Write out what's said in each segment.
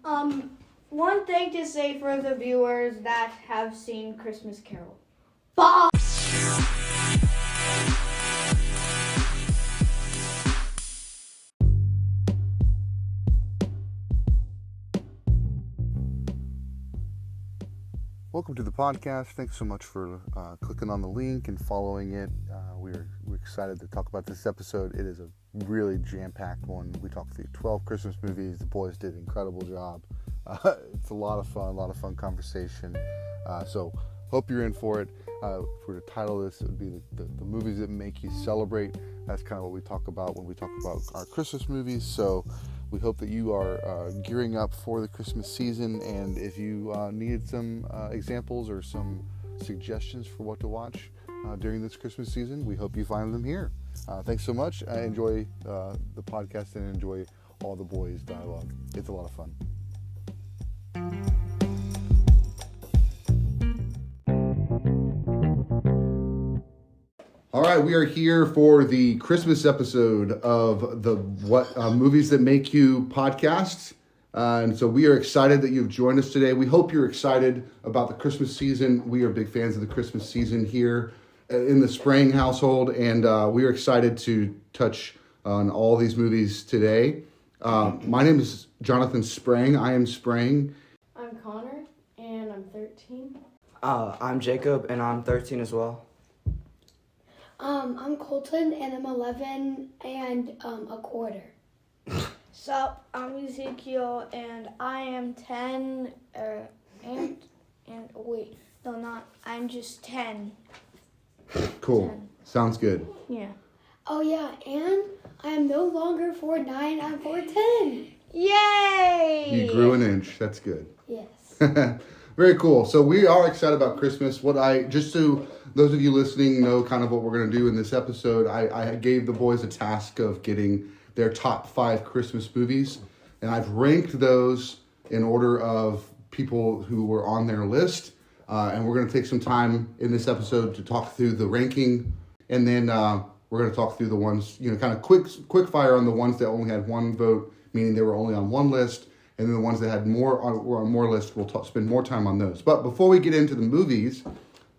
One thing to say for the viewers that have seen Christmas Carol. Bye! Welcome to the podcast. Thanks so much for clicking on the link and following it. We're excited to talk about this episode. It is a really jam-packed one. We talked through 12 Christmas movies. The boys did an incredible job. It's a lot of fun conversation. So hope you're in for it. If we were to title this, it would be the movies that make you celebrate. That's kind of what we talk about when we talk about our Christmas movies. So we hope that you are gearing up for the Christmas season, and if you needed some examples or some suggestions for what to watch during this Christmas season, we hope you find them here. Thanks so much. I enjoy the podcast and enjoy all the boys' dialogue. It's a lot of fun. All right, we are here for the Christmas episode of the Movies That Make You podcast. And so we are excited that you've joined us today. We hope you're excited about the Christmas season. We are big fans of the Christmas season here in the Sprang household. And we are excited to touch on all these movies today. My name is Jonathan Sprang. I am Sprang. I'm Connor, and I'm 13. I'm Jacob, and I'm 13 as well. I'm Colton, and I'm 11 and a quarter. Sup, I'm Ezekiel, and I am 10, I'm just 10. Cool. 10. Sounds good. Yeah. Oh yeah, and I am no longer 4'9", I'm 4'10". Yay! You grew an inch. That's good. Yes. Very cool. So we are excited about Christmas. Just so those of you listening know kind of what we're going to do in this episode, I gave the boys a task of getting their top 5 Christmas movies. And I've ranked those in order of people who were on their list. And we're going to take some time in this episode to talk through the ranking. And then we're going to talk through the ones, kind of quick fire on the ones that only had one vote, meaning they were only on one list. And then the ones that had were on more lists, we'll spend more time on those. But before we get into the movies,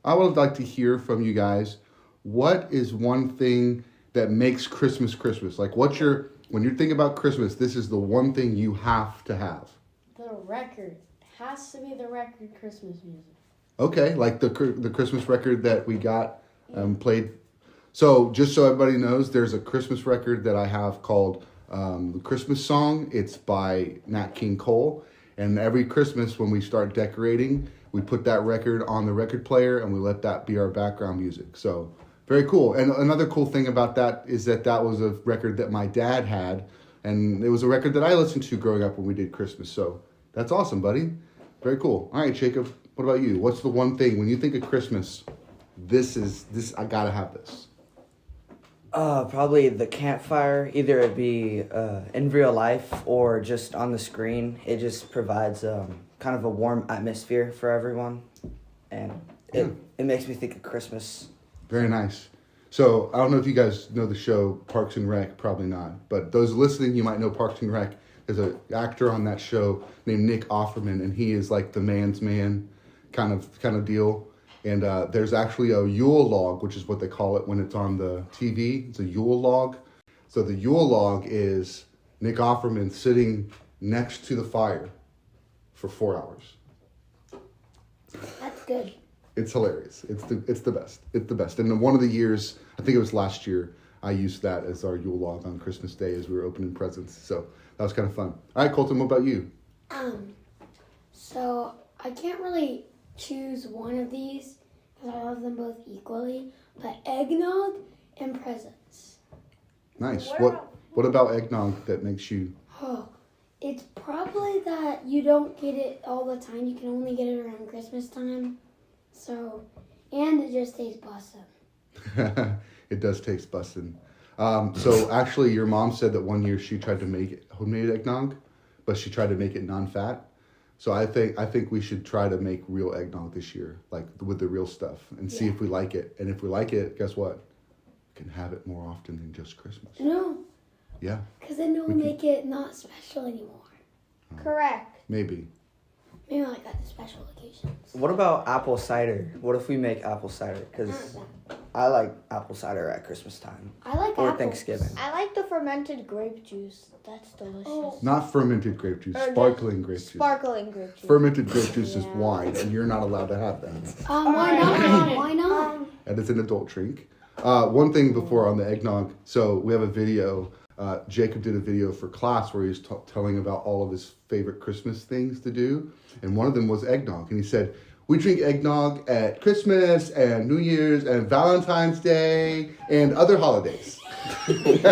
I would like to hear from you guys. What is one thing that makes Christmas Christmas? Like, when you think about Christmas, this is the one thing you have to have. The record. It has to be the record Christmas music. Okay, like the Christmas record that we got played. So just so everybody knows, there's a Christmas record that I have called the Christmas Song. It's by Nat King Cole, and every Christmas when we start decorating, we put that record on the record player and we let that be our background music. So very cool. And another cool thing about that is that was a record that my dad had, and it was a record that I listened to growing up when we did Christmas. So that's awesome, buddy. Very cool. All right, Jacob, what about you? What's the one thing when you think of Christmas, I gotta have this? Probably the campfire. Either it be in real life or just on the screen. It just provides kind of a warm atmosphere for everyone, and it makes me think of Christmas. Very nice. So I don't know if you guys know the show Parks and Rec. Probably not. But those listening, you might know Parks and Rec. There's an actor on that show named Nick Offerman, and he is like the man's man kind of deal. And there's actually a Yule log, which is what they call it when it's on the TV. It's a Yule log. So the Yule log is Nick Offerman sitting next to the fire for 4 hours. That's good. It's hilarious. It's the best. It's the best. And in one of the years, I think it was last year, I used that as our Yule log on Christmas Day as we were opening presents. So that was kind of fun. All right, Colton, what about you? So I can't really choose one of these because I love them both equally, but eggnog and presents. Nice. What about eggnog that makes you... Oh, it's probably that you don't get it all the time. You can only get it around Christmas time. So, and it just tastes bussin'. It does taste bussin'. So actually your mom said that one year she tried to make homemade eggnog, but she tried to make it non-fat. So I think we should try to make real eggnog this year, like with the real stuff, and see if we like it. And if we like it, guess what? We can have it more often than just Christmas. No. Yeah. Because then it'll make it not special anymore. Correct. Maybe. Maybe like at the special occasions. What about apple cider? What if we make apple cider? Because I like apple cider at Christmas time I like or apples. Thanksgiving. I like the fermented grape juice. That's delicious. Oh. Not fermented grape juice, Or sparkling grape juice. Sparkling grape juice. Fermented grape juice is Yeah. wine, and you're not allowed to have that. Why not? Why not? And it's an adult drink. One thing before on the eggnog. So we have a video. Jacob did a video for class where he was telling about all of his favorite Christmas things to do. And one of them was eggnog. And he said, we drink eggnog at Christmas and New Year's and Valentine's Day and other holidays. It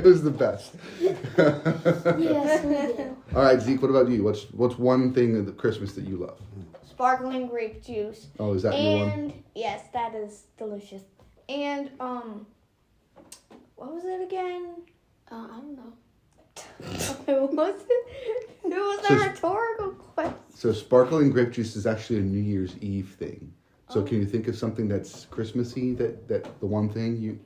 was the best. Yes, we do. All right, Zeke, what about you? What's one thing of the Christmas that you love? Sparkling grape juice. Oh, is that your one? And yes, that is delicious. And what was it again? I don't know. It was a rhetorical question. So sparkling grape juice is actually a New Year's Eve thing. So can you think of something that's Christmassy, that the one thing you...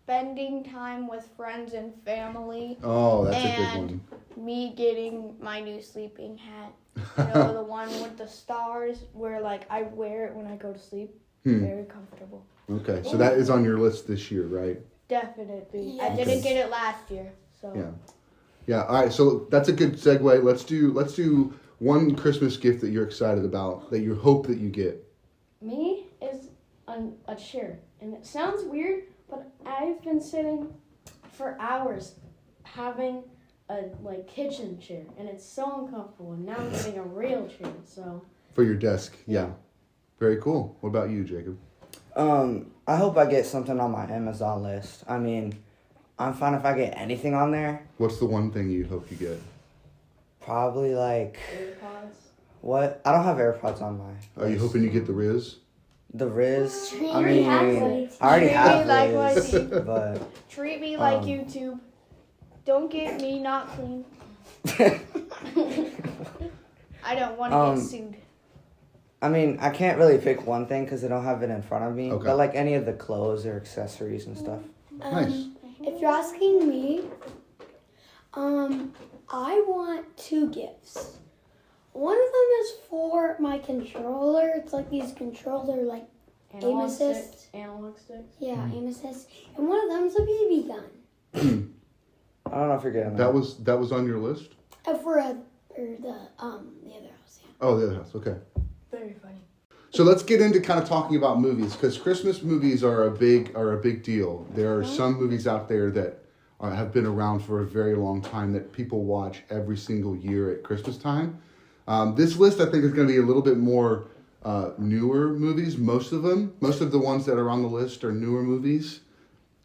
Spending time with friends and family. Oh, that's a good And one. me getting my new sleeping hat. You know, the one with the stars where like I wear it when I go to sleep. Very comfortable. Okay, so that is on your list this year, right? Definitely. I Yes. didn't get it last year. So Yeah. Yeah, all right, so that's a good segue. Let's do one Christmas gift that you're excited about, that you hope that you get. Me is a chair. And it sounds weird, but I've been sitting for hours having a kitchen chair, and it's so uncomfortable. And now I'm getting a real chair, so. For your desk, yeah. Very cool. What about you, Jacob? I hope I get something on my Amazon list. I mean, I'm fine if I get anything on there. What's the one thing you hope you get? Probably like AirPods. what? I don't have AirPods on my. Are you hoping you get the Riz? The Riz? Treat I me mean, halfway. I already Treat have me like my Riz, teeth. but treat me like Um, YouTube. Don't get me not clean. I don't want to get sued. I mean, I can't really pick one thing because I don't have it in front of me. Okay. But like any of the clothes or accessories and stuff. Nice. If you're asking me, I want 2 gifts. One of them is for my controller. It's like these controller Aim assist. Analog sticks. Yeah, aim assist. And one of them is a BB gun. I don't know if you're getting That was on your list? For the other house. Yeah. Oh, the other house. Okay. Very funny. So let's get into kind of talking about movies, because Christmas movies are a big deal. There are some movies out there that have been around for a very long time that people watch every single year at Christmas time. This list, I think, is going to be a little bit more newer movies. Most of the ones that are on the list are newer movies.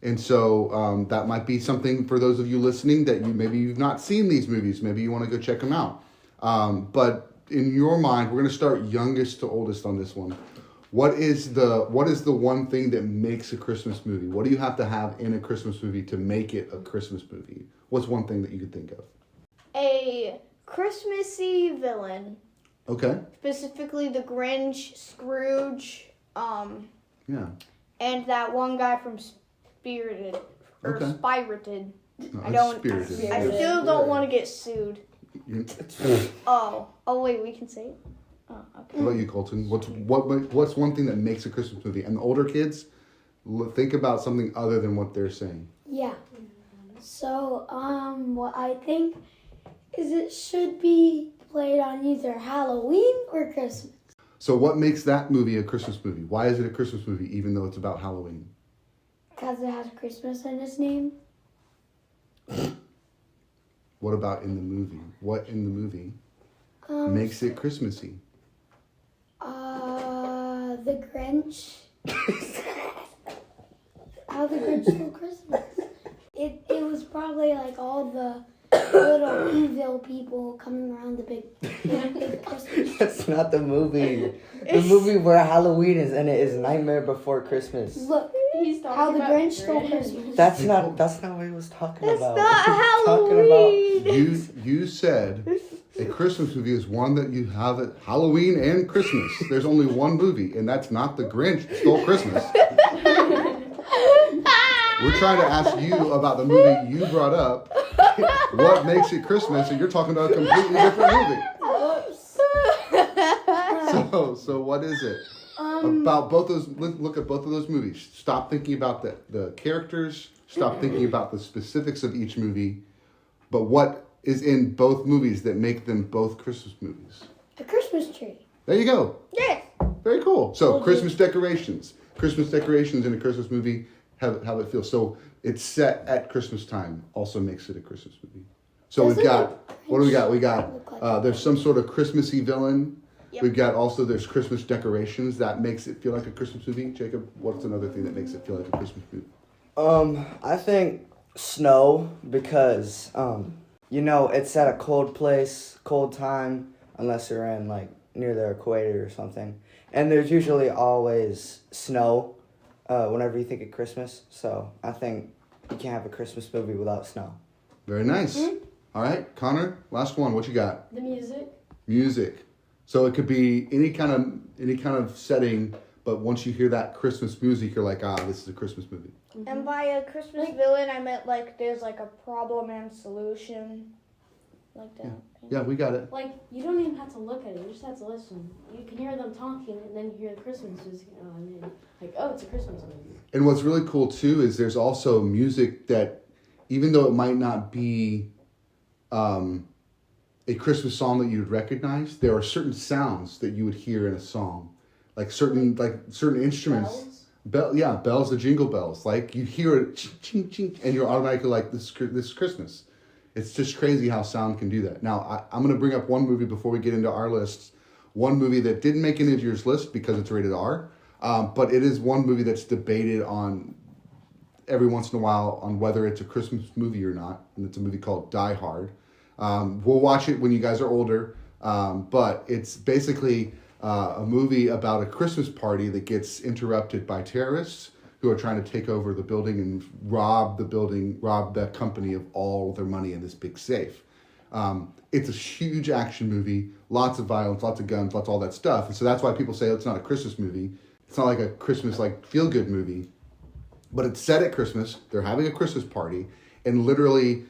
And so that might be something for those of you listening that you've not seen these movies. Maybe you want to go check them out. But in your mind, we're going to start youngest to oldest on this one. What is the one thing that makes a Christmas movie? What do you have to have in a Christmas movie to make it a Christmas movie? What's one thing that you could think of? A Christmassy villain. Okay. Specifically the Grinch, Scrooge, Yeah. and that one guy from Spirited. Or Okay. Spirited. No, I don't- Spirited. I still don't want to get sued. You- Oh wait, we can say it? Oh, okay. What about you, Colton? What's one thing that makes a Christmas movie? And the older kids, think about something other than what they're saying. Yeah. So, what I think is it should be played on either Halloween or Christmas. So what makes that movie a Christmas movie? Why is it a Christmas movie even though it's about Halloween? Because it has Christmas in its name. What about in the movie? What in the movie makes it Christmassy? The Grinch. How the Grinch Stole Christmas. It was probably like all the little evil people coming around the big Christmas. That's not the movie. The movie where Halloween is in it is Nightmare Before Christmas. Look, He's talking how the about Grinch Stole Christmas. That's not what he was talking That's about. not He's talking about Halloween. You said a Christmas movie is one that you have at Halloween and Christmas. There's only one movie, and that's not The Grinch Stole Christmas. We're trying to ask you about the movie you brought up what makes it Christmas, and you're talking about a completely different movie. So what is it? About both those, look at both of those movies. Stop thinking about the characters. Stop thinking about the specifics of each movie. But what is in both movies that make them both Christmas movies? A Christmas tree. There you go. Yes. Very cool. So Christmas decorations. Christmas decorations in a Christmas movie, how it feels. So it's set at Christmas time also makes it a Christmas movie. So we've got, what do we got? We got, there's some sort of Christmassy villain. Yep. We've got also, there's Christmas decorations. That makes it feel like a Christmas movie. Jacob, what's another thing that makes it feel like a Christmas movie? I think snow because, it's at a cold place, cold time, unless you're in, like, near the equator or something. And there's usually always snow whenever you think of Christmas. So I think you can't have a Christmas movie without snow. Very nice. Mm-hmm. All right, Connor, last one. What you got? The music. Music. So it could be any kind of setting, but once you hear that Christmas music, you're like, this is a Christmas movie. Mm-hmm. And by a Christmas villain, I meant like there's like a problem and solution, like that. Yeah, we got it. Like, you don't even have to look at it. You just have to listen. You can hear them talking, and then you hear the Christmas music, and then it's a Christmas movie. And what's really cool too is there's also music that, even though it might not be a Christmas song that you would recognize, there are certain sounds that you would hear in a song, like certain instruments. Bells? Bells, the jingle bells. Like you hear it, ching, ching, and you're automatically like, this is Christmas. It's just crazy how sound can do that. Now, I'm going to bring up one movie before we get into our lists. One movie that didn't make any of your list because it's rated R, but it is one movie that's debated on every once in a while on whether it's a Christmas movie or not, and it's a movie called Die Hard. We'll watch it when you guys are older, but it's basically a movie about a Christmas party that gets interrupted by terrorists who are trying to take over the building and rob the company of all their money in this big safe. It's a huge action movie, lots of violence, lots of guns, lots of all that stuff. And so that's why people say it's not a Christmas movie. It's not like a Christmas feel-good movie, but it's set at Christmas. They're having a Christmas party, and literally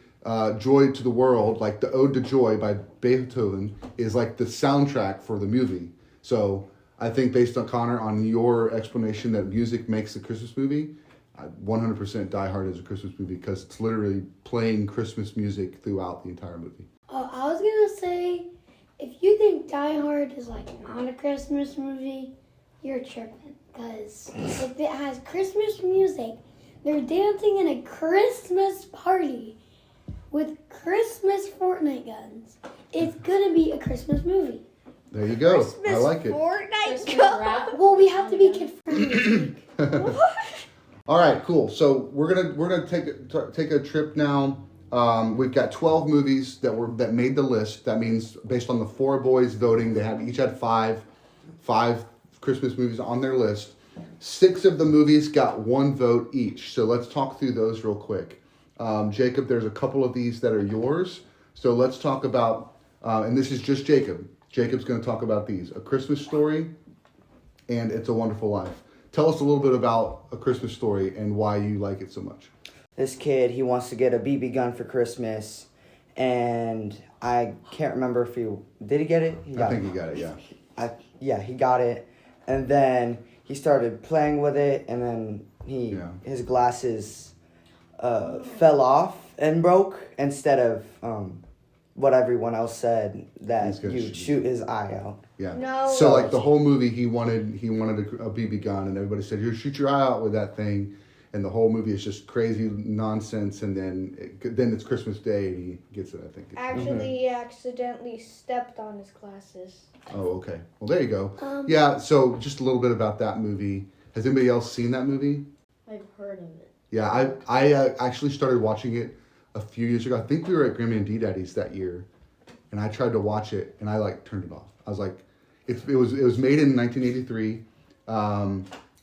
Joy to the World, like the Ode to Joy by Beethoven, is like the soundtrack for the movie. So I think based on Connor, on your explanation that music makes a Christmas movie, 100% Die Hard is a Christmas movie because it's literally playing Christmas music throughout the entire movie. Oh, I was going to say, if you think Die Hard is like not a Christmas movie, you're tripping. Because if it has Christmas music, they're dancing in a Christmas party with Christmas Fortnite guns. It's going to be a Christmas movie. There you go. Christmas I like it. Fortnite. Well, we have to be kid-friendly this week. All right, cool. So we're gonna take a trip now. We've got 12 movies that made the list. That means based on the 4 boys voting, they each had five Christmas movies on their list. 6 of the movies got 1 vote each. So let's talk through those real quick. Jacob, there's a couple of these that are yours. So let's talk about, and this is just Jacob. Jacob's going to talk about these: A Christmas Story and It's a Wonderful Life. Tell us a little bit about A Christmas Story and why you like it so much. This kid, he wants to get a BB gun for Christmas, and I can't remember if did he get it? I think he got it, yeah. He got it, and then he started playing with it, and then his glasses fell off and broke instead of what everyone else said, that you'd shoot his eye out. Yeah. No. So like the whole movie, he wanted a BB gun, and everybody said, "You shoot your eye out with that thing," and the whole movie is just crazy nonsense. And then it's Christmas Day, and he gets it. I think. Actually, he accidentally stepped on his glasses. Oh, okay. Well, there you go. Yeah. So just a little bit about that movie. Has anybody else seen that movie? I've heard of it. Yeah, I actually started watching it a few years ago. I think we were at Grammy and D-Daddy's that year, and I tried to watch it, and I turned it off. I was like, it was made in 1983,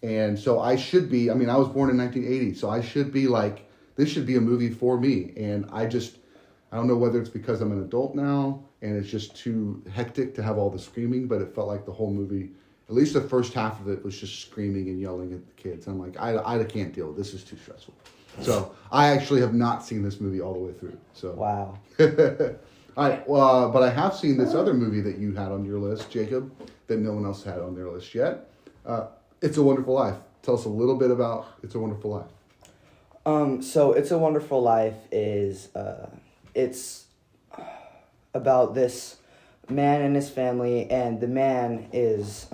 and so I should be. I mean, I was born in 1980, so I should be like, this should be a movie for me. And I don't know whether it's because I'm an adult now and it's just too hectic to have all the screaming, but it felt like the whole movie At least the first half of it was just screaming and yelling at the kids. I'm like, I can't deal. This is too stressful. So I actually have not seen this movie all the way through. So Wow. all right. Well, but I have seen this other movie that you had on your list, Jacob, that no one else had on their list yet. It's a Wonderful Life. Tell us a little bit about It's a Wonderful Life. So It's a Wonderful Life is it's about this man and his family, and the man is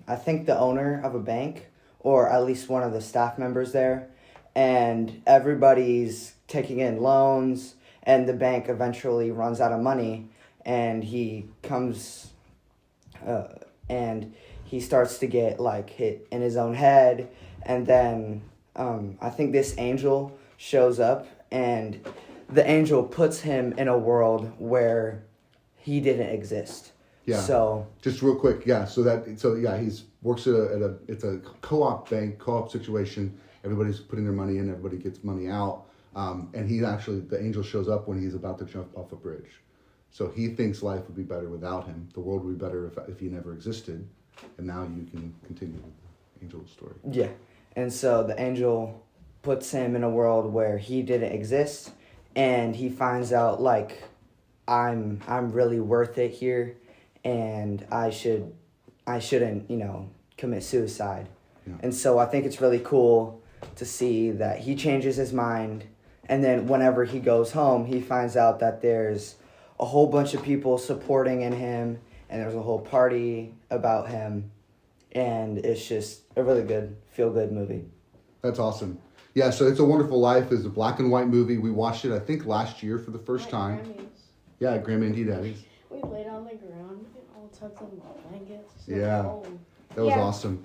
I think the owner of a bank, or at least one of the staff members there, and everybody's taking in loans, and the bank eventually runs out of money, and he comes and he starts to get like hit in his own head, and then I think this angel shows up, and the angel puts him in a world where he didn't exist. Yeah. So just real quick, yeah. So he's works at it's a co-op bank, co-op situation. Everybody's putting their money in, everybody gets money out, and the angel shows up when he's about to jump off a bridge. So he thinks life would be better without him. The world would be better if he never existed. And now you can continue the angel's story. yeah, and so the angel puts him in a world where he didn't exist, and he finds out like I'm really worth it here, and I shouldn't commit suicide. Yeah. And so I think it's really cool to see that he changes his mind, and then whenever he goes home, he finds out that there's a whole bunch of people supporting in him, and there's a whole party about him, and it's just a really good, feel-good movie. That's awesome. Yeah, so It's a Wonderful Life is a black and white movie. We watched it, I think, last year for the first time. Grammys. Yeah, Grandma and Daddy's. We laid on the ground, all tucked in blankets. So Yeah. cold. That was awesome.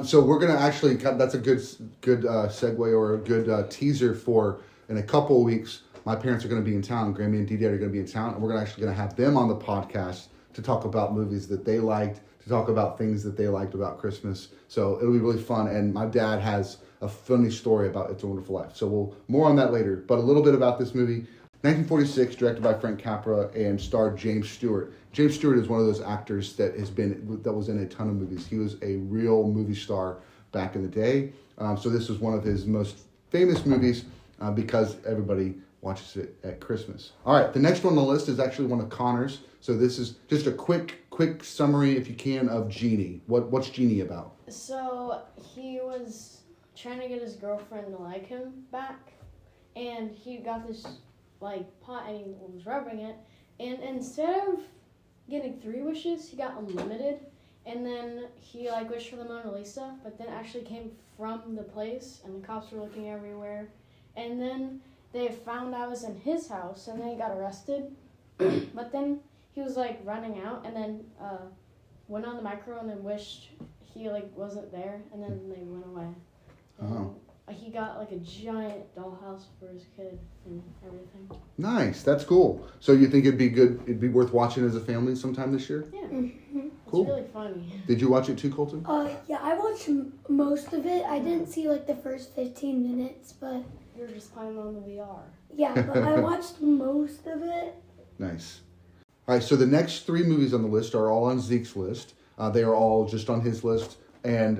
So we're going to actually, that's a good segue or a good teaser for, in a couple of weeks, my parents are going to be in town. Grammy and Dee are going to be in town, and we're actually going to have them on the podcast to talk about movies that they liked, to talk about things that they liked about Christmas. So it'll be really fun. And my dad has a funny story about It's a Wonderful Life. So more on that later. But a little bit about this movie. 1946, directed by Frank Capra and starred James Stewart. James Stewart is one of those actors that was in a ton of movies. He was a real movie star back in the day. So this was one of his most famous movies because everybody watches it at Christmas. All right, the next one on the list is actually one of Connor's. So this is just a quick summary, if you can, of Genie. What's Genie about? So he was trying to get his girlfriend to like him back, and he got this pot and he was rubbing it, and instead of getting 3 wishes, he got unlimited. And then he wished for the Mona Lisa, but then actually came from the place, and the cops were looking everywhere. And then they found I was in his house, and then he got arrested. But then he was running out, and then went on the micro and then wished he wasn't there, and then they went away. And he got a giant dollhouse for his kid and everything. Nice, that's cool. So you think it'd be worth watching as a family sometime this year? Yeah. Mm-hmm. Cool. It's really funny. Did you watch it too, Colton? Yeah, I watched most of it. I didn't see the first 15 minutes, but You're just playing on the VR. yeah, but I watched most of it. Nice. All right, so the next 3 movies on the list are all on Zeke's list. They are all just on his list. And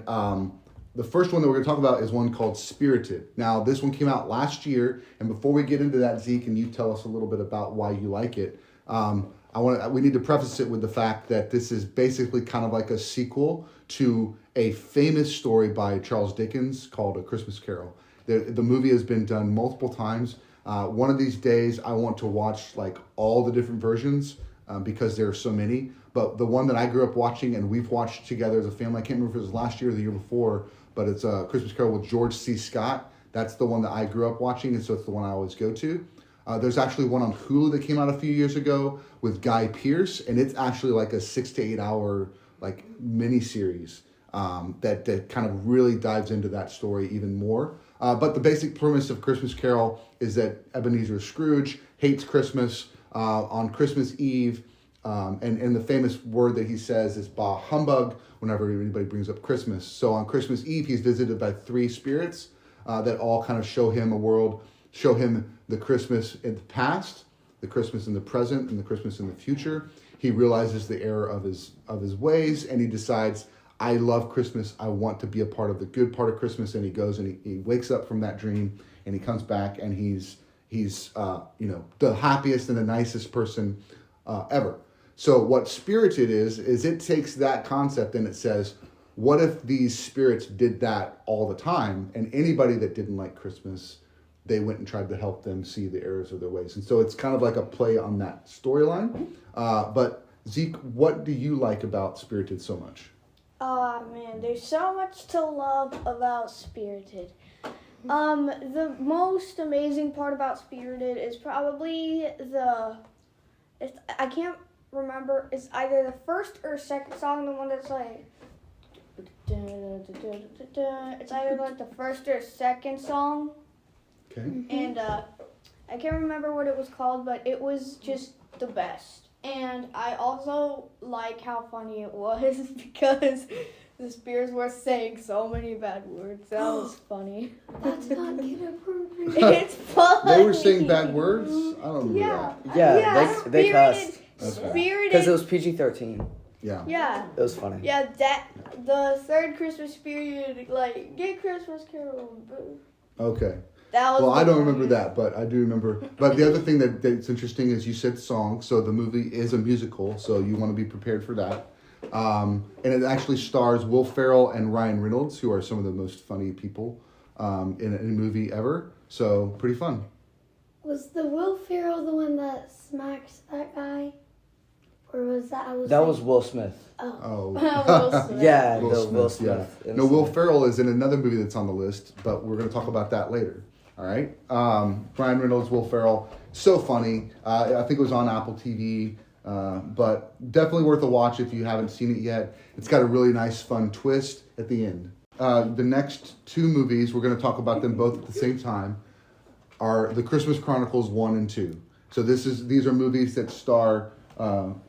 the first one that we're going to talk about is one called Spirited. Now, this one came out last year. And before we get into that, Zeke, and you tell us a little bit about why you like it, we need to preface it with the fact that this is basically kind of like a sequel to a famous story by Charles Dickens called A Christmas Carol. The movie has been done multiple times. One of these days, I want to watch all the different versions because there are so many. But the one that I grew up watching and we've watched together as a family, I can't remember if it was last year or the year before, but it's A Christmas Carol with George C. Scott. That's the one that I grew up watching, and so it's the one I always go to. There's actually one on Hulu that came out a few years ago with Guy Pearce, and it's actually a 6 to 8 hour miniseries that kind of really dives into that story even more. But the basic premise of Christmas Carol is that Ebenezer Scrooge hates Christmas on Christmas Eve, and the famous word that he says is bah humbug whenever anybody brings up Christmas. So on Christmas Eve, he's visited by 3 spirits that all kind of show him the Christmas in the past, the Christmas in the present, and the Christmas in the future. He realizes the error of his ways, and he decides, I love Christmas. I want to be a part of the good part of Christmas. And he goes and he wakes up from that dream and he comes back and he's the happiest and the nicest person ever. So what Spirited is it takes that concept and it says, what if these spirits did that all the time? And anybody that didn't like Christmas, they went and tried to help them see the errors of their ways. And so it's kind of like a play on that storyline. But Zeke, what do you like about Spirited so much? Oh man, there's so much to love about Spirited. The most amazing part about Spirited is probably I can't remember, it's either the first or second song, the one that's like, it's either like the first or second song. Okay. And I can't remember what it was called, but it was just the best. And I also like how funny it was because the spirits were saying so many bad words. That was funny. That's not inappropriate. It's funny. They were saying bad words? I don't remember that. Yeah, they cussed. Spirited. Because it was PG-13. Yeah. Yeah. It was funny. Yeah, the third Christmas period, like, get Christmas Carol. Okay. That was Well, I don't remember that, but I do remember. But the other thing that's interesting is you said song, so the movie is a musical, so you want to be prepared for that. And it actually stars Will Ferrell and Ryan Reynolds, who are some of the most funny people in a movie ever. So pretty fun. Was the Will Ferrell the one that smacks that guy? Or was that... That was Will Smith. Oh. Will Smith. Yeah, Will Smith. Yeah. No, Will Ferrell is in another movie that's on the list, but we're going to talk about that later. All right. Ryan Reynolds, Will Ferrell, so funny. I think it was on Apple TV, but definitely worth a watch if you haven't seen it yet. It's got a really nice, fun twist at the end. The next two movies, we're going to talk about them both at the same time, are The Christmas Chronicles 1 and 2. So these are movies that star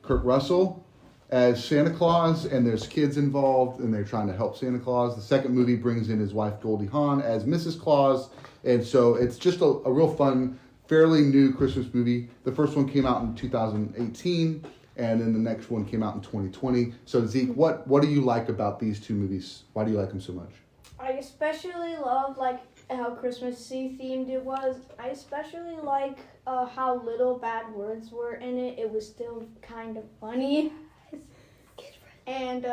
Kurt Russell as Santa Claus, and there's kids involved, and they're trying to help Santa Claus. The second movie brings in his wife Goldie Hawn as Mrs. Claus, and so it's just a real fun, fairly new Christmas movie. The first one came out in 2018, and then the next one came out in 2020. So Zeke, what do you like about these two movies? Why do you like them so much? I especially love like how Christmassy themed it was. I especially like how little bad words were in it. It was still kind of funny. And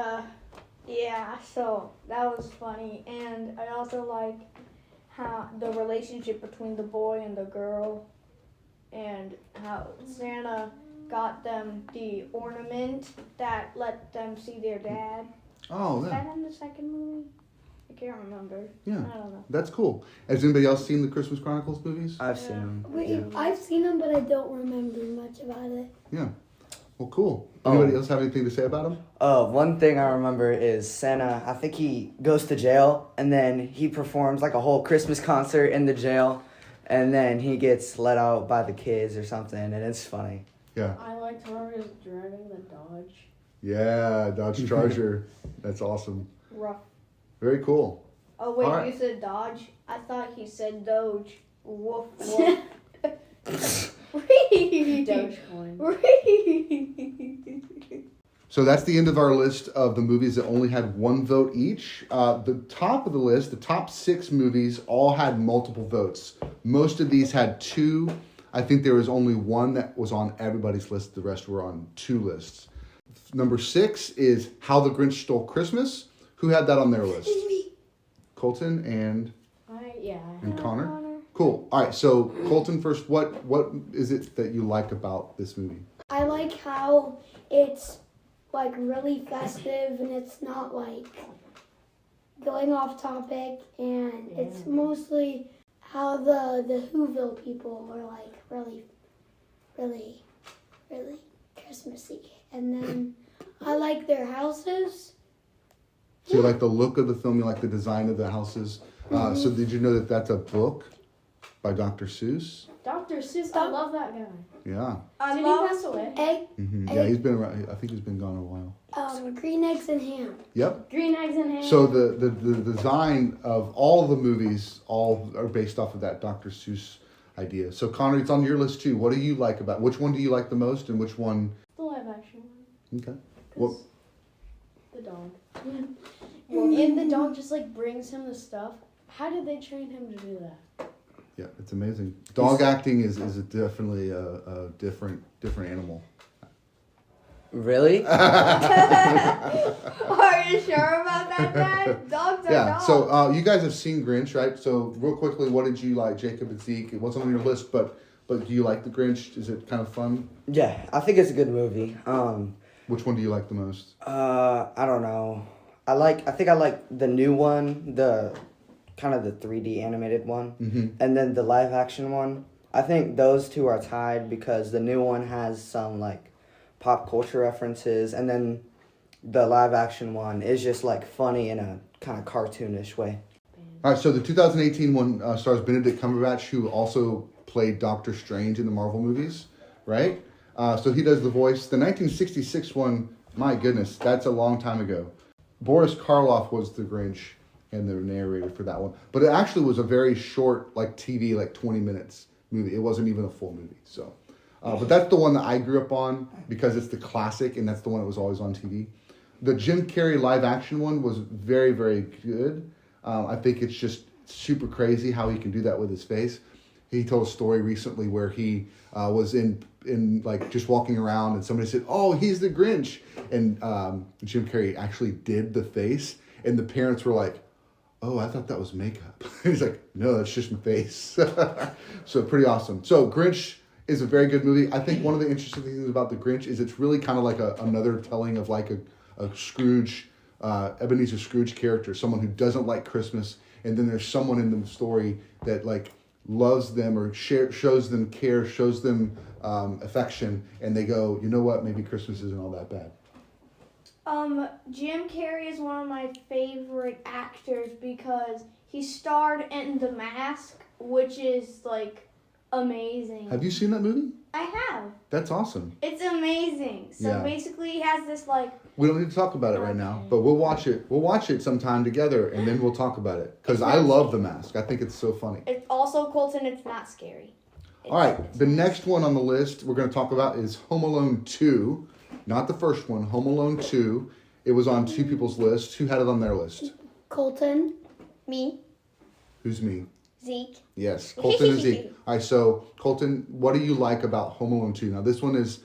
yeah, so that was funny. And I also like how the relationship between the boy and the girl, and how Santa got them the ornament that let them see their dad. Oh, Is yeah. that in the second movie? I can't remember. Yeah. I don't know. That's cool. Has anybody else seen the Christmas Chronicles movies? I've seen them. Wait, I've seen them, but I don't remember much about it. Yeah. Well, cool. Anybody else have anything to say about them? One thing I remember is Santa, I think he goes to jail, and then he performs like a whole Christmas concert in the jail, and then he gets let out by the kids or something, and it's funny. Yeah. I liked how he was driving the Dodge. Yeah, Dodge Charger. That's awesome. Rough. Very cool. Oh wait, All right. you said Dodge? I thought he said Doge. Woof woof. Dogecoin. So that's the end of our list of the movies that only had one vote each. The top of the list, the top 6 movies, all had multiple votes. Most of these had 2. I think there was only one that was on everybody's list. The rest were on 2 lists. Number 6 is How the Grinch Stole Christmas. Who had that on their list? Colton and Connor? Cool. All right, so Colton first, what is it that you like about this movie? I like how it's like really festive and it's not like going off topic, and it's mostly how the Whoville people are like really, really, really Christmassy. And then I like their houses. So you like the look of the film, you like the design of the houses. So did you know that that's a book by Dr. Seuss? Dr. Seuss, I love that guy. Yeah. I Did love he pass away? Egg, Yeah, he's been around. I think he's been gone a while. green eggs and ham. Yep. Green eggs and ham. So the design of all the movies all are based off of that Dr. Seuss idea. So Connor, it's on your list too. What do you like about? Which one do you like the most, and which one? The live action one. Okay. 'Cause the dog. And the dog just like brings him the stuff. How did they train him to do that? Yeah, it's amazing. Dog acting is definitely a different animal. Really? Are you sure about that, Dad? Dogs are Yeah. dogs. So you guys have seen Grinch, right? So real quickly, what did you like, Jacob and Zeke? It wasn't on your list, but do you like the Grinch? Is it kind of fun? Yeah, I think it's a good movie. Which one do you like the most? I don't know. I think I like the new one, the kind of the 3D animated one, and then the live action one. I think those two are tied because the new one has some like pop culture references, and then the live action one is just like funny in a kind of cartoonish way. All right, so the 2018 one stars Benedict Cumberbatch, who also played Doctor Strange in the Marvel movies, right? So he does the voice. The 1966 one, my goodness, that's a long time ago. Boris Karloff was the Grinch and the narrator for that one. But it actually was a very short, like TV, like 20 minutes movie. It wasn't even a full movie, so... but that's the one that I grew up on because it's the classic and that's the one that was always on TV. The Jim Carrey live action one was very, very good. I think it's just super crazy how he can do that with his face. He told a story recently where he was in like just walking around and somebody said, "Oh, he's the Grinch," and Jim Carrey actually did the face, and the parents were like, "Oh, I thought that was makeup." He's like, "No, that's just my face." So pretty awesome. So Grinch is a very good movie. I think one of the interesting things about the Grinch is it's really kind of like another telling of like a Scrooge, Ebenezer Scrooge character, someone who doesn't like Christmas, and then there's someone in the story that like loves them or shows them care, shows them affection, and they go, you know what, maybe Christmas isn't all that bad. Jim Carrey is one of my favorite actors because he starred in The Mask, which is like amazing. Have you seen that movie? I have. That's awesome. It's amazing. So Yeah. basically he has this like... We don't need to talk about it right now, but we'll watch it. We'll watch it sometime together, and then we'll talk about it. Because I love The Mask. I think it's so funny. It's also, Colton, it's not scary. All right, the next one on the list we're going to talk about is Home Alone 2. Not the first one, Home Alone 2. It was on two people's list. Who had it on their list? Colton. Me. Who's me? Zeke. Yes, Colton and Zeke. All right, so Colton, what do you like about Home Alone 2? Now, this one is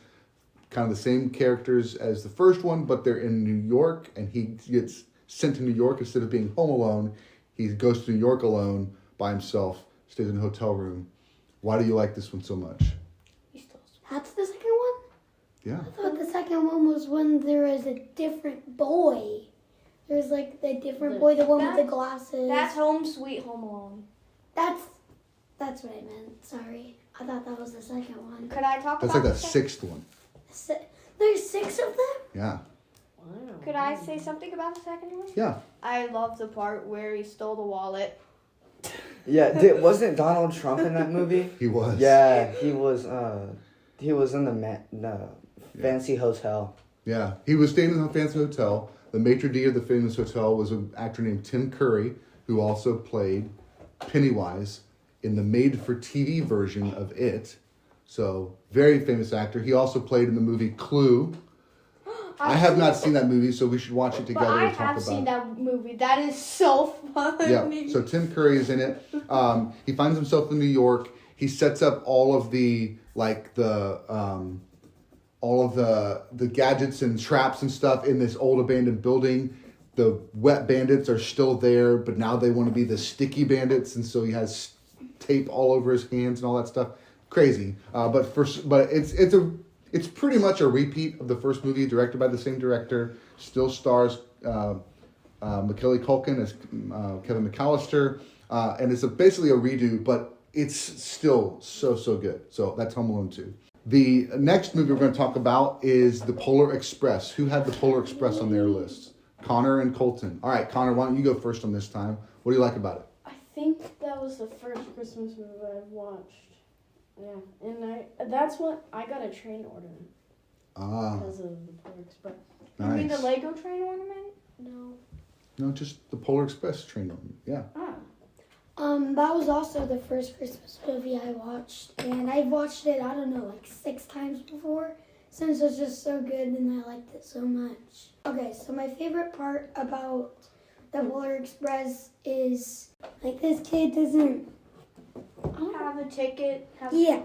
kind of the same characters as the first one, but they're in New York, and he gets sent to New York instead of being home alone. He goes to New York alone by himself, stays in a hotel room. Why do you like this one so much? That's the second one? Yeah. I thought the second one was when there was a different boy. There's like the different boy, the one with the glasses. That's Home Sweet Home Alone. That's what I meant. Sorry. I thought that was the second one. Could I talk That's about like the the sixth one. There's 6 of them? Yeah. Wow. Could I say something about the second one? Yeah. I love the part where he stole the wallet. Yeah, wasn't Donald Trump in that movie? He was. Yeah, he was. He was in the fancy hotel. Yeah. He was staying in a fancy hotel. The maitre d' of the famous hotel was an actor named Tim Curry, who also played Pennywise in the made-for-TV version of It. So, very famous actor. He also played in the movie Clue. I have not seen that movie, so we should watch it together But I and talk about have seen it. that movie. That is so funny. Yeah, so Tim Curry is in it. He finds himself in New York. He sets up all of the gadgets and traps and stuff in this old abandoned building. The wet bandits are still there, but now they want to be the sticky bandits, and so he has tape all over his hands and all that stuff. Crazy, but it's pretty much a repeat of the first movie, directed by the same director. Still stars Macaulay Culkin as Kevin McAllister, and it's basically a redo, but it's still so good. So that's Home Alone 2. The next movie we're going to talk about is The Polar Express. Who had The Polar Express on their list? Connor and Colton. All right, Connor, why don't you go first on this time? What do you like about it? I think that was the first Christmas movie I've watched. Yeah, and that's what I got a train ornament because of the Polar Express. Nice. You mean the Lego train ornament? No, just the Polar Express train on it. Yeah. That was also the first Christmas movie I watched, and I've watched it, I don't know, like 6 times before. since it's just so good and I liked it so much. Okay, so my favorite part about the Polar Express is like this kid doesn't Have a ticket. Yeah,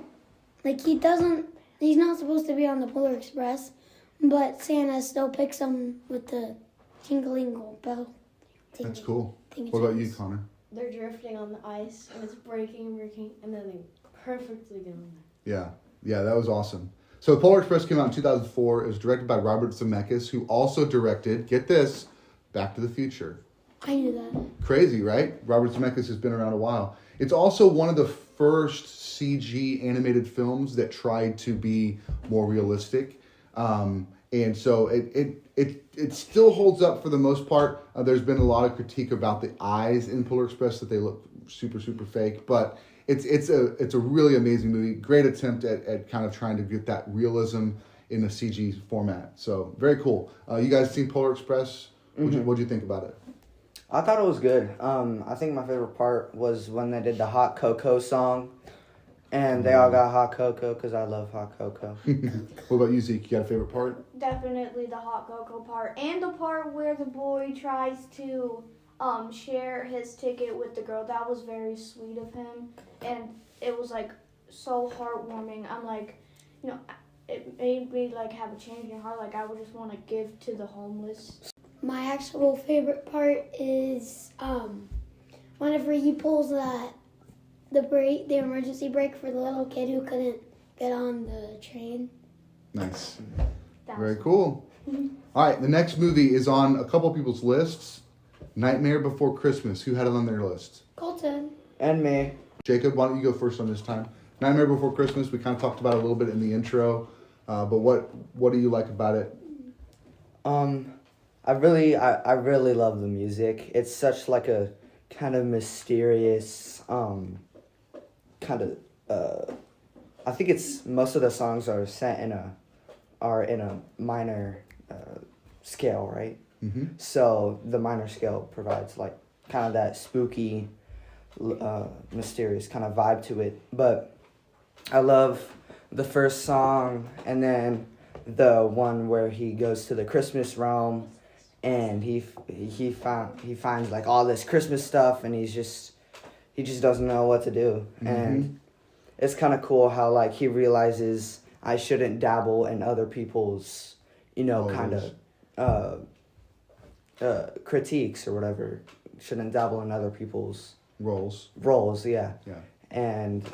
like he's not supposed to be on the Polar Express, but Santa still picks him with the tingle bell. That's cool. What about you, Connor? They're drifting on the ice and it's breaking, and then they perfectly get on there. Yeah, that was awesome. So Polar Express came out in 2004. It was directed by Robert Zemeckis, who also directed, get this, Back to the Future. I knew that. Crazy, right? Robert Zemeckis has been around a while. It's also one of the first CG animated films that tried to be more realistic. And so it still holds up for the most part. There's been a lot of critique about the eyes in Polar Express, that they look super, super fake. But it's a really amazing movie. Great attempt at kind of trying to get that realism in a CG format. So very cool. You guys seen Polar Express? What'd you think about it? I thought it was good. I think my favorite part was when they did the hot cocoa song. And they all got hot cocoa because I love hot cocoa. What about you, Zeke? You got a favorite part? Definitely the hot cocoa part, and the part where the boy tries to share his ticket with the girl. That was very sweet of him, and it was like so heartwarming. I'm like, it made me like have a change in heart. Like I would just want to give to the homeless. My actual favorite part is whenever he pulls the emergency brake for the little kid who couldn't get on the train. Nice. Very cool. All right, the next movie is on a couple people's lists. Nightmare Before Christmas. Who had it on their list? Colton. And me. Jacob, Why don't you go first on this time? Nightmare Before Christmas, we kind of talked about it a little bit in the intro. But what do you like about it? I really love the music. It's such like a kind of mysterious, I think it's most of the songs are set in a minor scale, right? Mm-hmm. So the minor scale provides like kind of that spooky, mysterious kind of vibe to it. But I love the first song, and then the one where he goes to the Christmas realm, and he finds like all this Christmas stuff, and he just doesn't know what to do. Mm-hmm. And it's kind of cool how like he realizes I shouldn't dabble in other people's, kind of critiques or whatever. Shouldn't dabble in other people's Roles, yeah. Yeah. And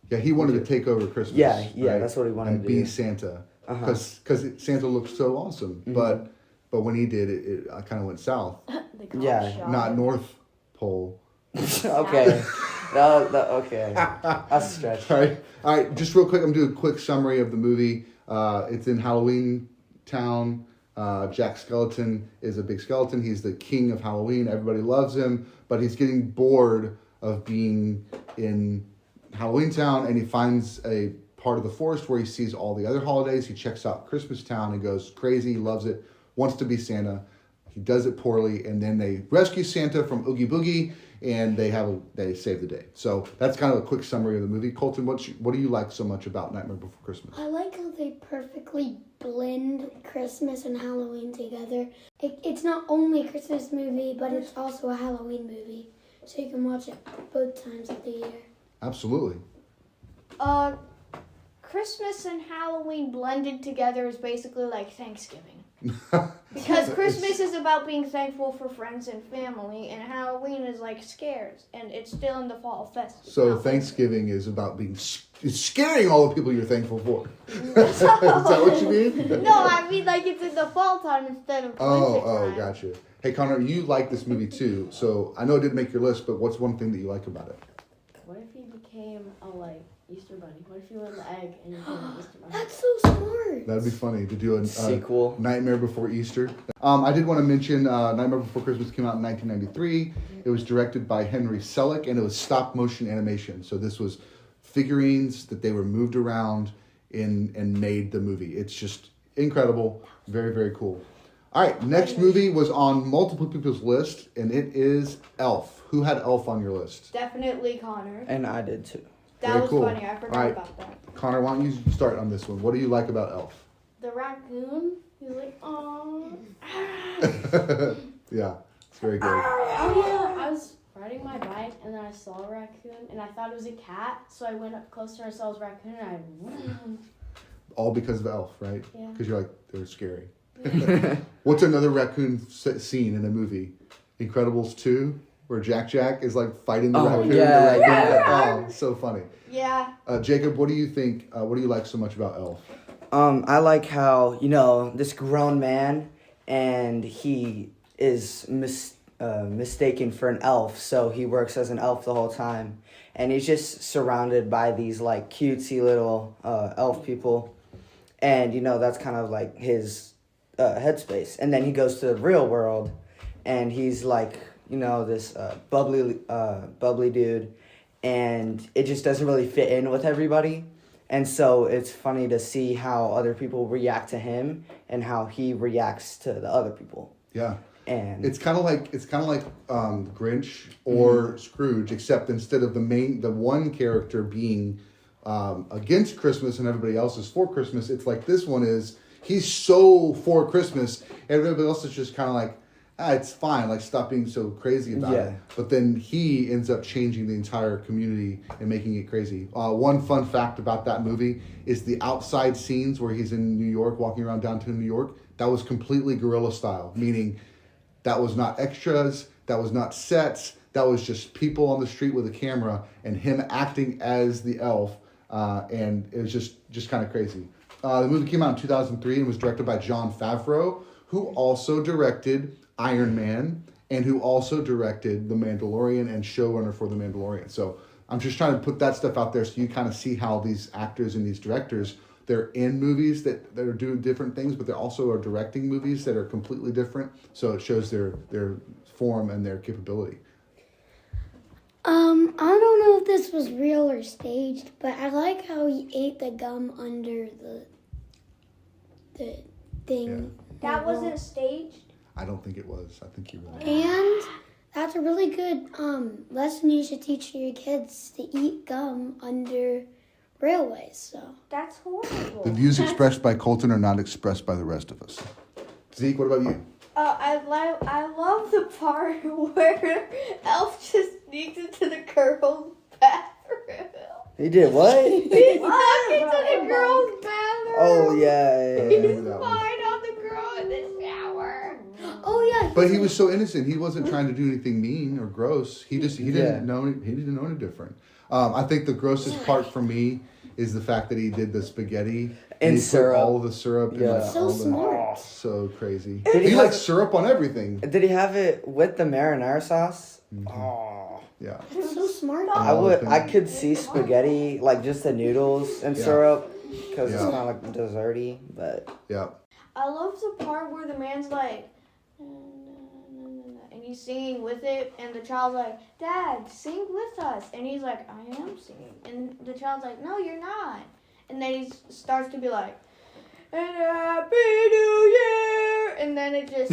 he wanted to take over Christmas. Yeah, right? that's what he wanted and to be do. Santa, because Santa looked so awesome. Mm-hmm. But when he did it, kind of went south. They got Yeah, shot. Not North Pole. Okay. Okay. That's a stretch. All right. Just real quick, I'm gonna do a quick summary of the movie. It's in Halloween Town. Jack Skeleton is a big skeleton. He's the king of Halloween. Everybody loves him, but he's getting bored of being in Halloween Town, and he finds a part of the forest where he sees all the other holidays. He checks out Christmas Town and goes crazy, loves it, wants to be Santa. He does it poorly, and then they rescue Santa from Oogie Boogie, and they save the day. So that's kind of a quick summary of the movie. Colton, what do you like so much about Nightmare Before Christmas? I like how they perfectly blend Christmas and Halloween together. It's not only a Christmas movie, but it's also a Halloween movie. So you can watch it both times of the year. Absolutely. Christmas and Halloween blended together is basically like Thanksgiving. Because Christmas is about being thankful for friends and family, and Halloween is like scares, and it's still in the fall festival. So Thanksgiving is about it's scaring all the people you're thankful for. Is that what you mean? No, I mean like it's in the fall time instead of winter time. Gotcha. Hey, Connor, you like this movie too. So I know it didn't make your list, but what's one thing that you like about it? What if he became a Easter bunny? What if you were the egg and you became an Easter bunny? That's so smart. That'd be funny to do a Sequel. Nightmare Before Easter. I did want to mention Nightmare Before Christmas came out in 1993. It was directed by Henry Selick, and it was stop motion animation. So this was figurines that they were moved around and made the movie. It's just incredible. Very, very cool. All right, next movie was on multiple people's list, and it is Elf. Who had Elf on your list? Definitely Connor. And I did too. That Very was cool. funny. I forgot All right. about that. Connor, why don't you start on this one? What do you like about Elf? the raccoon, he's like, oh. Yeah, it's very good. Oh yeah, I was riding my bike and then I saw a raccoon and I thought it was a cat, so I went up closer and I saw it was a raccoon and All because of Elf, right? Yeah. Because you're like, they're scary. What's another raccoon scene in a movie? Incredibles 2, where Jack is like fighting the raccoon. Yeah, the raccoon. yeah. Oh, so funny. Yeah. Jacob, what do you think? What do you like so much about Elf? I like how, this grown man, and he is mistaken for an elf, so he works as an elf the whole time. And he's just surrounded by these, like, cutesy little elf people. And, that's kind of, like, his headspace. And then he goes to the real world, and he's, like, this bubbly dude. And it just doesn't really fit in with everybody. And so it's funny to see how other people react to him and how he reacts to the other people. Yeah. And It's kind of like Grinch or Scrooge, except instead of the one character being against Christmas and everybody else is for Christmas, it's like this one is, he's so for Christmas, everybody else is just kind of like, it's fine, like stop being so crazy about it. But then he ends up changing the entire community and making it crazy. One fun fact about that movie is the outside scenes where he's in New York, walking around downtown New York, that was completely guerrilla style, meaning that was not extras, that was not sets, that was just people on the street with a camera and him acting as the elf, and it was just kind of crazy. The movie came out in 2003 and was directed by Jon Favreau, who also directed Iron Man and who also directed The Mandalorian and showrunner for The Mandalorian. So I'm just trying to put that stuff out there so you kind of see how these actors and these directors, they're in movies that are doing different things, but they also are directing movies that are completely different. So it shows their form and their capability. I don't know if this was real or staged, but I like how he ate the gum under the thing. Yeah. That wasn't staged. I don't think it was. I think you really. And that's a really good lesson you should teach your kids, to eat gum under railways. So That's horrible. The views expressed by Colton are not expressed by the rest of us. Zeke, what about you? I love the part where Elf just sneaks into the girls' bathroom. he did what? He snuck into the girls' bathroom. Oh yeah. He spied on the girl in the shower. oh yeah, But he was so innocent. He wasn't trying to do anything mean or gross. He didn't know any different. I think the grossest part for me is the fact that he did the spaghetti And he syrup. put all of the syrup. Yeah. And So all smart. So crazy. Did he He have- likes syrup on everything. Did he have it with the marinara sauce? Oh. Yeah. that's so smart. I could see spaghetti, like just the noodles and Yeah. syrup, because it's Yeah. kind of like desserty, but Yeah. I love the part where the man's like, and he's singing with it, and the child's like, Dad, sing with us. And he's like, I am singing. And the child's like, no, you're not. And then he starts to be like, and Happy New Year. And then it just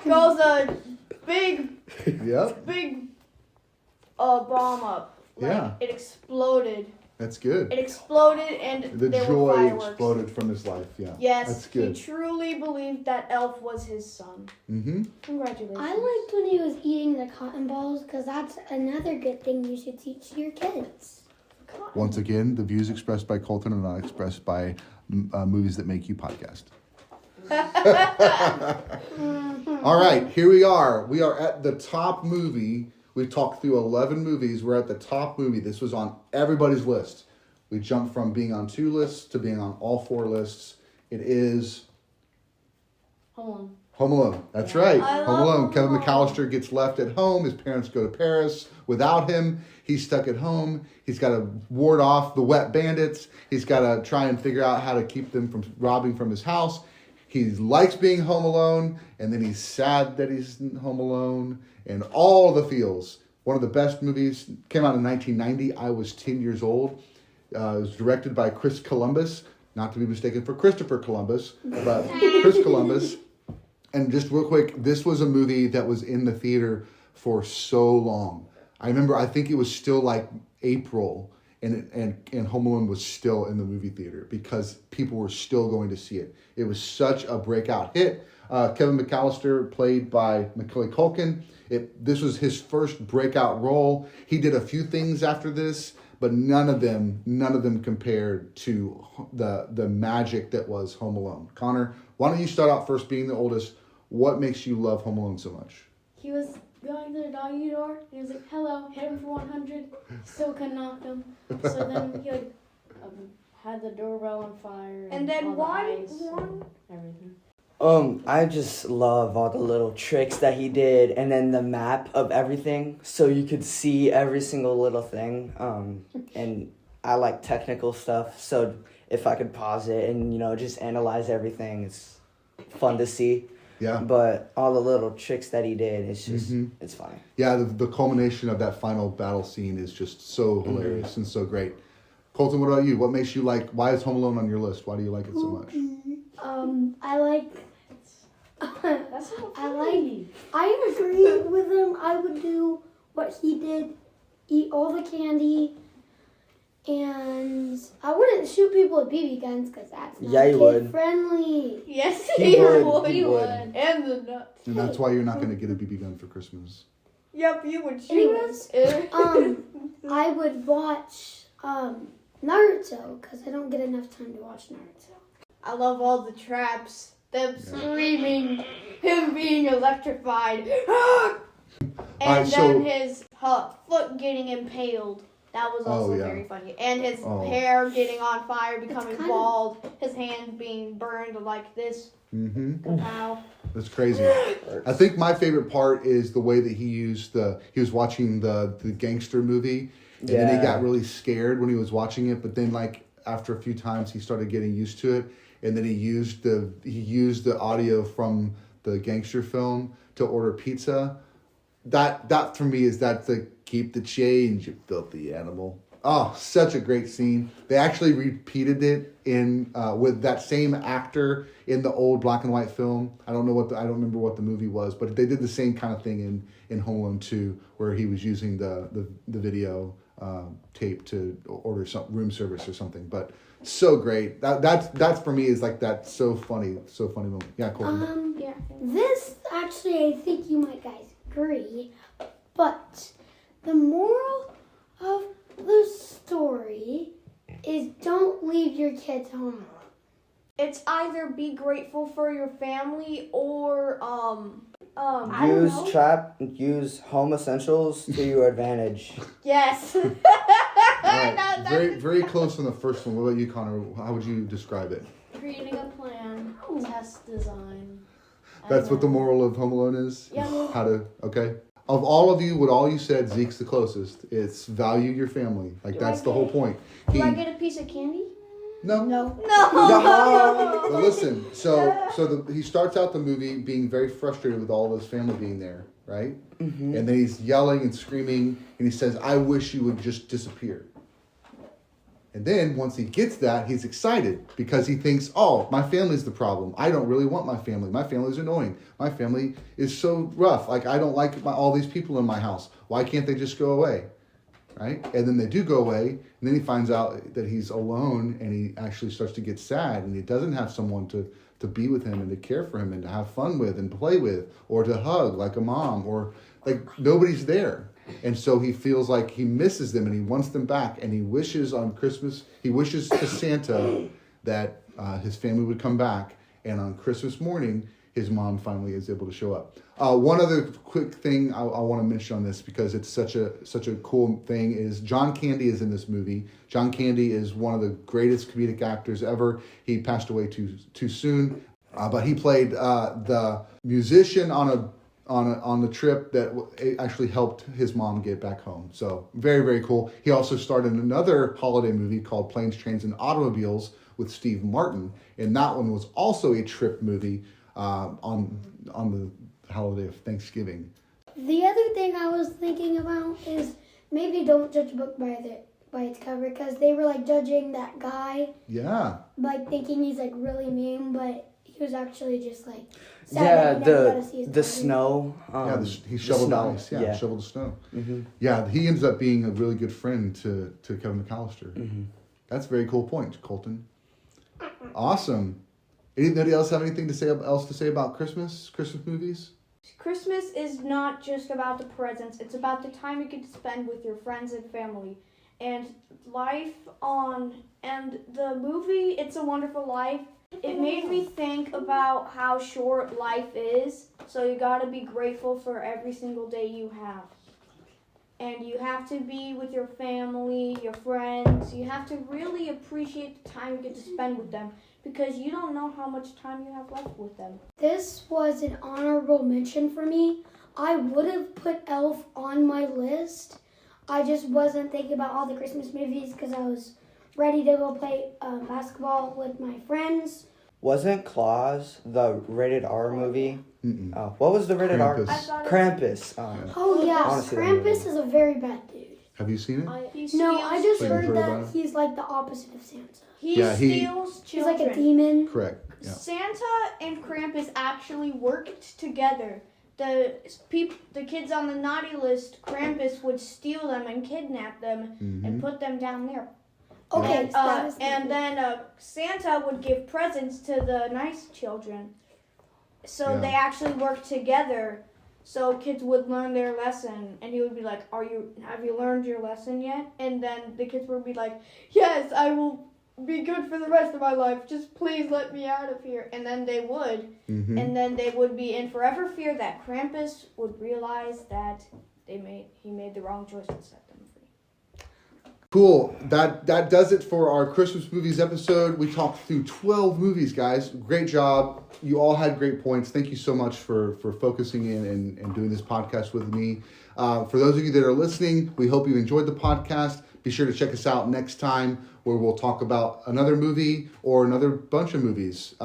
goes a big Yep. bomb up. Like, Yeah. It exploded. That's good. It exploded, and The there were joy fireworks. exploded from his life. Yeah. Yes, That's he good. truly believed that Elf was his son. Mm-hmm. Congratulations. I liked when he was eating the cotton balls, because that's another good thing you should teach your kids. Once again, the views expressed by Colton are not expressed by movies that make you podcast. All right, here we are. We are at the top movie. We've talked through 11 movies. We're at the top movie. This was on everybody's list. We jumped from being on 2 lists to being on all 4 lists. It is Home Home Alone. That's right. I Home love Alone. Home Kevin Alone. McAllister gets left at home. His parents go to Paris without him. He's stuck at home. He's got to ward off the wet bandits. He's got to try and figure out how to keep them from robbing from his house. He likes being home alone, and then he's sad that he's home alone, and all the feels. One of the best movies, came out in 1990. I was 10 years old. It was directed by Chris Columbus, not to be mistaken for Christopher Columbus, but Chris Columbus. And just real quick, this was a movie that was in the theater for so long. I remember, I think it was still like April, and Home Alone was still in the movie theater because people were still going to see it. It was such a breakout hit. Kevin McAllister, played by Macaulay Culkin. This was his first breakout role. He did a few things after this, but none of them compared to the magic that was Home Alone. Connor, why don't you start out first, being the oldest? What makes you love Home Alone so much? He was going to the doggy door, and he was like, hello, hit him for 100. Still couldn't knock him. So then he had the doorbell on fire. And then all the ice one. and everything. I just love all the little tricks that he did, and then the map of everything, so you could see every single little thing. And I like technical stuff, so if I could pause it and just analyze everything, it's fun to see. Yeah. But all the little tricks that he did, it's just it's funny. Yeah, the culmination of that final battle scene is just so hilarious and so great. Colton, what about you? What makes you like? Why is Home Alone on your list? Why do you like it so much? I like. That's so funny. I agree with him. I would do what he did, eat all the candy, and I wouldn't shoot people with BB guns because that's not kid friendly. Yes, He would. And the nuts. And that's why you're not going to get a BB gun for Christmas. Yep, you would shoot Anyways, us. I would watch Naruto because I don't get enough time to watch Naruto. I love all the traps, them screaming, him being electrified, and then his foot getting impaled. That was also very funny. And his hair getting on fire, becoming bald, his hands being burned like this. Wow. That's crazy. I think my favorite part is the way that he was watching the gangster movie, and then he got really scared when he was watching it, but then after a few times he started getting used to it, and then he used the audio from the gangster film to order pizza. That for me is the keep the change, you filthy animal. Oh, such a great scene. They actually repeated it in with that same actor in the old black and white film. I don't remember what the movie was, but they did the same kind of thing in Home Alone 2, where he was using the video tape to order some room service or something. But so great. That's for me is that so funny moment. Yeah, cool. This actually, I think you might guys agree, but the moral of the story is don't leave your kids home alone. It's either be grateful for your family or use home essentials to your advantage. Yes. Right. Very, very close on the first one. What about you, Connor? How would you describe it? Creating a plan, test design. That's what the moral of Home Alone is? Yeah. Okay. Of all of you, what all you said, Zeke's the closest. It's value your family. That's the whole point. Do I get a piece of candy? No. But listen, he starts out the movie being very frustrated with all of his family being there, right? Mm-hmm. And then he's yelling and screaming, and he says, I wish you would just disappear. And then once he gets that, he's excited because he thinks, oh, my family's the problem. I don't really want my family. My family's annoying. My family is so rough. I don't like all these people in my house. Why can't they just go away? Right? And then they do go away, and then he finds out that he's alone, and he actually starts to get sad, and he doesn't have someone to be with him and to care for him and to have fun with and play with or to hug like a mom, or nobody's there. And so he feels like he misses them and he wants them back, and he wishes to Santa that his family would come back, and on Christmas morning his mom finally is able to show up. One other quick thing I want to mention on this, because it's such a cool thing, is John Candy is in this movie. John Candy is one of the greatest comedic actors ever. He passed away too soon, but he played the musician on the trip that actually helped his mom get back home. So very, very cool. He also starred in another holiday movie called Planes, Trains, and Automobiles with Steve Martin, and that one was also a trip movie on the holiday of Thanksgiving. The other thing I was thinking about is maybe don't judge a book by its cover, because they were judging that guy. Yeah. Thinking he's really mean, but he he was actually just like Yeah, sad that he never got to see his the daughter. snow. He shoveled the snow, ice. Yeah, yeah. shoveled the snow. Mm-hmm. Yeah, he ends up being a really good friend to Kevin McAllister. Mm-hmm. That's a very cool point, Colton. Awesome. Anybody else have anything else to say about Christmas movies? Christmas is not just about the presents. It's about the time you get to spend with your friends and family. And and the movie It's a Wonderful Life, it made me think about how short life is. So you gotta be grateful for every single day you have. And you have to be with your family, your friends. You have to really appreciate the time you get to spend with them, because you don't know how much time you have left with them. This was an honorable mention for me. I would have put Elf on my list. I just wasn't thinking about all the Christmas movies because I was ready to go play basketball with my friends. Wasn't Claus the rated R movie? Mm-mm. What was the rated Krampus. I thought it- Krampus. Oh yeah, Honestly, that movie. Krampus is a very bad dude. Have you seen it? No, I just Wait, you've heard heard that about it? he's like the opposite of Santa. He Yeah, he- steals He's children. like a demon. Correct. Yeah. Santa and Krampus actually worked together. The kids on the naughty list, Krampus would steal them and kidnap them and put them down there. Okay, And, so that is and then Santa would give presents to the nice children. So Yeah. they actually worked together. So kids would learn their lesson, and he would be like, have you learned your lesson yet? And then the kids would be like, yes, I will be good for the rest of my life. Just please let me out of here. And then they would. Mm-hmm. And then they would be in forever fear that Krampus would realize that he made the wrong choice and set them free. Cool. That does it for our Christmas movies episode. We talked through 12 movies, guys. Great job. You all had great points. Thank you so much for focusing in and doing this podcast with me. For those of you that are listening, we hope you enjoyed the podcast. Be sure to check us out next time, where we'll talk about another movie or another bunch of movies.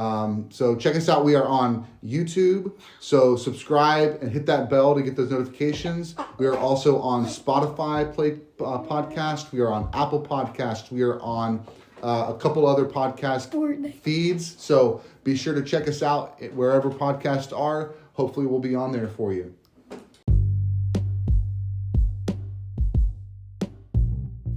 So check us out. We are on YouTube. So subscribe and hit that bell to get those notifications. We are also on Spotify podcast. We are on Apple Podcast. We are on a couple other podcast feeds. So be sure to check us out wherever podcasts are. Hopefully we'll be on there for you.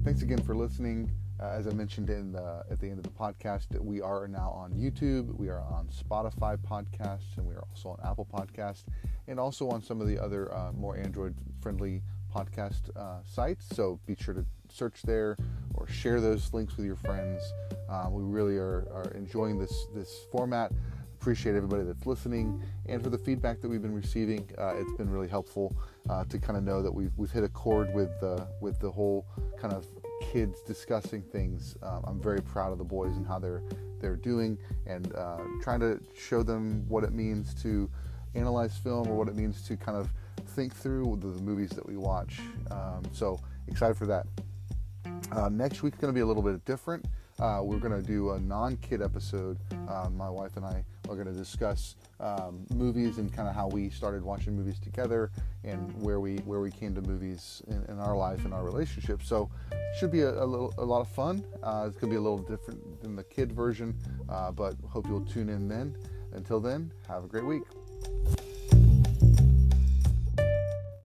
Thanks again for listening. As I mentioned at the end of the podcast, we are now on YouTube, we are on Spotify podcasts, and we are also on Apple Podcasts, and also on some of the other more Android-friendly podcast sites. So be sure to search there or share those links with your friends. We really are enjoying this format. Appreciate everybody that's listening, and for the feedback that we've been receiving. It's been really helpful to kind of know that we've hit a chord with the whole kind of kids discussing things. I'm very proud of the boys and how they're doing, and trying to show them what it means to analyze film, or what it means to kind of think through the movies that we watch. So excited for that. Next week's going to be a little bit different. We're going to do a non-kid episode. My wife and I are going to discuss movies and kind of how we started watching movies together, and where we came to movies in our life and our relationship. So should be a lot of fun. It's going to be a little different than the kid version, but hope you'll tune in then. Until then, have a great week.